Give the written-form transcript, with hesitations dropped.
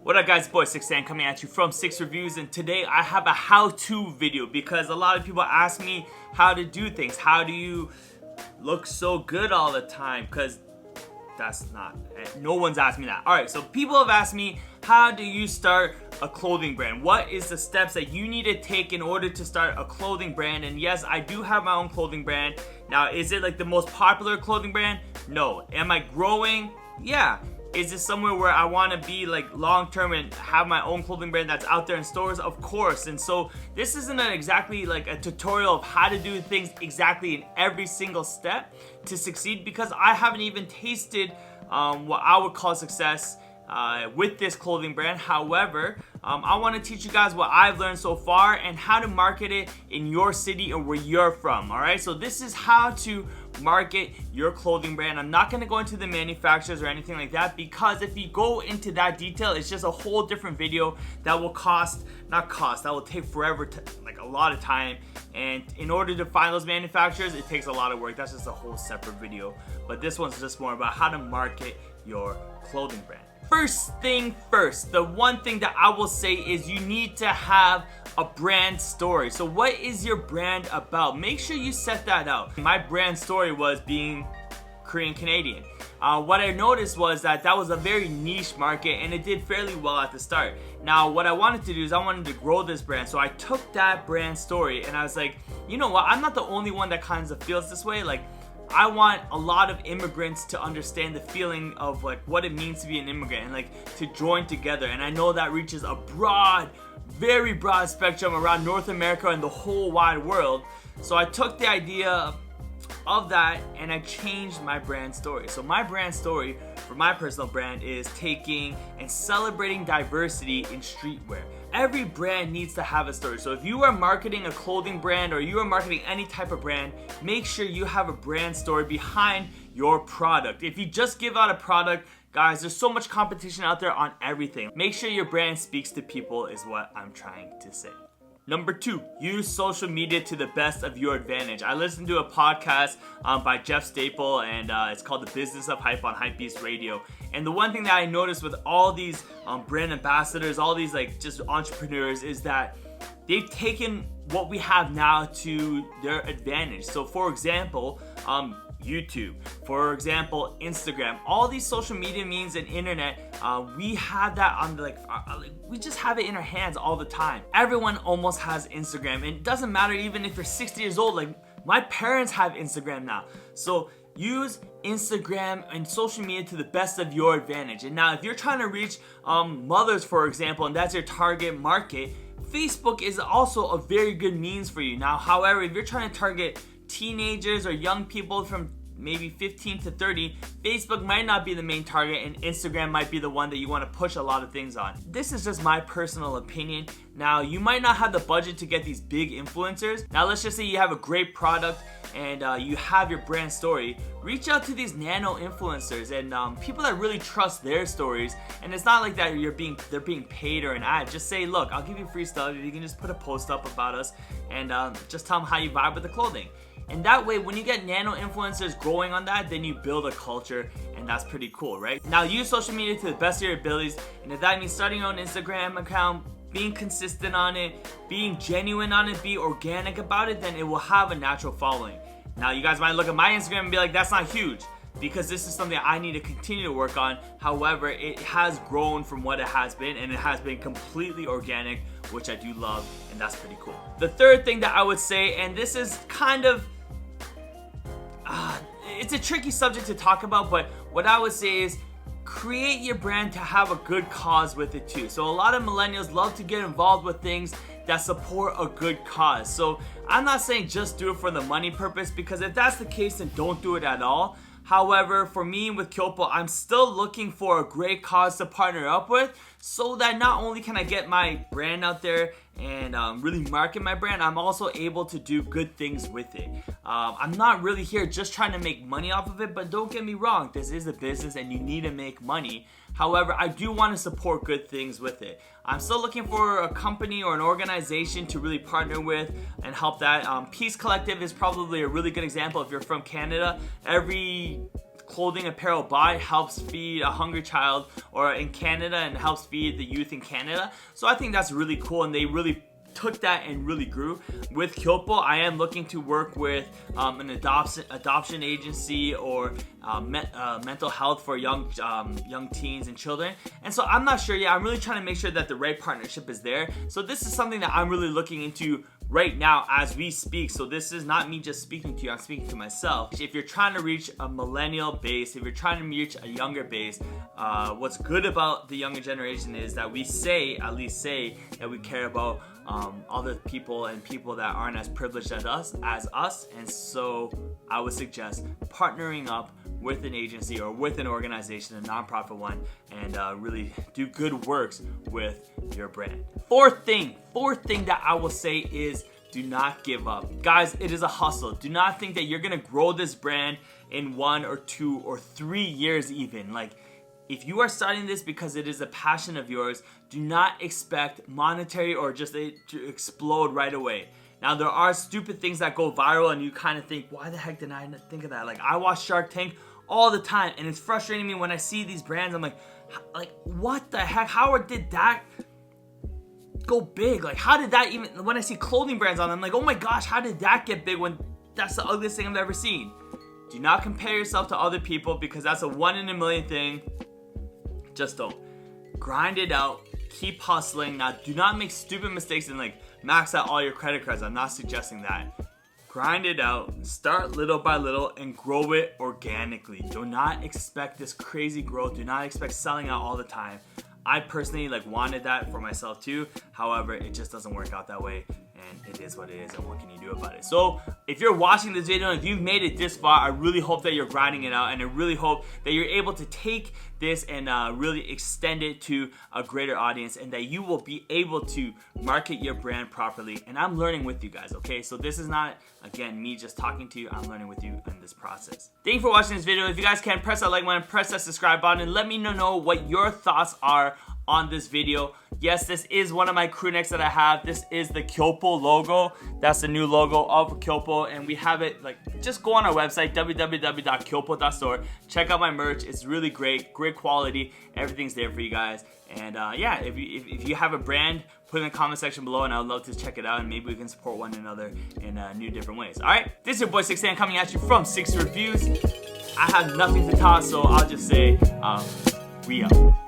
What up guys, boy 6Dan coming at you from 6 Reviews, and today I have a how-to video because a lot of people ask me how to do things. How do you look so good all the time? Because that's not, no one's asked me that. Alright, so people have asked me, how do you start a clothing brand? What is the steps that you need to take in order to start a clothing brand? And yes, I do have my own clothing brand. Now, is it like the most popular clothing brand? No. Am I growing? Yeah. Is this somewhere where I want to be like long term and have my own clothing brand that's out there in stores? Of course. And so this isn't exactly like a tutorial of how to do things exactly in every single step to succeed, because I haven't even tasted what I would call success with this clothing brand. However, I want to teach you guys what I've learned so far and how to market it in your city or where you're from. Alright, so this is how to market your clothing brand. I'm not going to go into the manufacturers or anything like that, because if you go into that detail, it's just a whole different video that will that will take forever, like a lot of time, and in order to find those manufacturers, it takes a lot of work. That's just a whole separate video, but this one's just more about how to market your clothing brand. First thing first, the one thing that I will say is you need to have a brand story. So what is your brand about? Make sure you set that out. My brand story was being Korean Canadian. What I noticed was that was a very niche market and it did fairly well at the start. Now what I wanted to do is I wanted to grow this brand, so I took that brand story and I was like, you know what, I'm not the only one that kind of feels this way. Like, I want a lot of immigrants to understand the feeling of like what it means to be an immigrant and like to join together. And I know that reaches a broad, very broad spectrum around North America and the whole wide world. So I took the idea of that and I changed my brand story. So my brand story for my personal brand is taking and celebrating diversity in streetwear. Every brand needs to have a story. So if you are marketing a clothing brand or you are marketing any type of brand, make sure you have a brand story behind your product. If you just give out a product, guys, there's so much competition out there on everything. Make sure your brand speaks to people is what I'm trying to say. Number 2, use social media to the best of your advantage. I listened to a podcast by Jeff Staple, and it's called The Business of Hype on Hypebeast Radio. And the one thing that I noticed with all these brand ambassadors, all these like just entrepreneurs, is that they've taken what we have now to their advantage. So for example, YouTube, for example, Instagram, all these social media means and internet, we have that on we just have it in our hands all the time. Everyone almost has Instagram, and it doesn't matter even if you're 60 years old. Like, my parents have Instagram now. So use Instagram and social media to the best of your advantage. And now if you're trying to reach mothers, for example, and that's your target market, Facebook is also a very good means for you. Now, however, if you're trying to target teenagers or young people from maybe 15 to 30, Facebook might not be the main target and Instagram might be the one that you want to push a lot of things on. This is just my personal opinion. Now, you might not have the budget to get these big influencers. Now, let's just say you have a great product and you have your brand story. Reach out to these nano influencers and people that really trust their stories. And it's not like that they're being paid or an ad. Just say, look, I'll give you free stuff. You can just put a post up about us and just tell them how you vibe with the clothing. And that way, when you get nano influencers growing on that, then you build a culture, and that's pretty cool, right? Now, use social media to the best of your abilities, and if that means starting your own Instagram account, being consistent on it, being genuine on it, be organic about it, then it will have a natural following. Now, you guys might look at my Instagram and be like, that's not huge, because this is something I need to continue to work on. However, it has grown from what it has been, and it has been completely organic, which I do love, and that's pretty cool. The third thing that I would say, and this is kind of it's a tricky subject to talk about, but what I would say is create your brand to have a good cause with it too. So a lot of millennials love to get involved with things that support a good cause. So I'm not saying just do it for the money purpose, because if that's the case, then don't do it at all. However, for me with Kyopo, I'm still looking for a great cause to partner up with, so that not only can I get my brand out there and really market my brand, I'm also able to do good things with it. I'm not really here just trying to make money off of it, but don't get me wrong, this is a business and you need to make money. However, I do want to support good things with it. I'm still looking for a company or an organization to really partner with and help that. Peace Collective is probably a really good example if you're from Canada. Every clothing apparel buy helps feed a hungry child or in Canada and helps feed the youth in Canada. So I think that's really cool, and they really took that and really grew. With Kyopo, I am looking to work with an adoption agency or mental health for young teens and children. And so I'm not sure yet. I'm really trying to make sure that the right partnership is there. So this is something that I'm really looking into right now as we speak. So this is not me just speaking to you, I'm speaking to myself. If you're trying to reach a millennial base, if you're trying to reach a younger base, what's good about the younger generation is that we at least say that we care about other people and people that aren't as privileged as us. And so I would suggest partnering up with an agency or with an organization, a nonprofit one, and really do good works with your brand. Fourth thing that I will say is do not give up. Guys, it is a hustle. Do not think that you're gonna grow this brand in 1 or 2 or 3 years even. Like, if you are starting this because it is a passion of yours, do not expect monetary or just it to explode right away. Now, there are stupid things that go viral and you kind of think, why the heck did I not think of that? Like, I watch Shark Tank all the time, and it's frustrating me when I see these brands. I'm like, what the heck? How did that go big? Like, how did that even, when I see clothing brands on them, I'm like, oh my gosh, how did that get big when that's the ugliest thing I've ever seen? Do not compare yourself to other people because that's a 1 in a million thing. Just don't. Grind it out. Keep hustling. Now, do not make stupid mistakes and like max out all your credit cards. I'm not suggesting that. Grind it out. Start little by little and grow it organically. Do not expect this crazy growth. Do not expect selling out all the time. I personally wanted that for myself too. However, it just doesn't work out that way. And it is what it is, and what can you do about it? So if you're watching this video and if you've made it this far, I really hope that you're grinding it out, and I really hope that you're able to take this and really extend it to a greater audience, and that you will be able to market your brand properly. And I'm learning with you guys, okay? So this is not, again, me just talking to you. I'm learning with you in this process. Thank you for watching this video. If you guys can, press that like button, press that subscribe button, and let me know what your thoughts are on this video. Yes, this is one of my crew necks that I have. This is the Kyopo logo. That's the new logo of Kyopo, and we have it, just go on our website, www.kyopo.store. Check out my merch. It's really great quality. Everything's there for you guys. And yeah, if you have a brand, put it in the comment section below, and I would love to check it out, and maybe we can support one another in new different ways. All right, this is your boy 6 coming at you from 6 Reviews. I have nothing to talk, so I'll just say we out.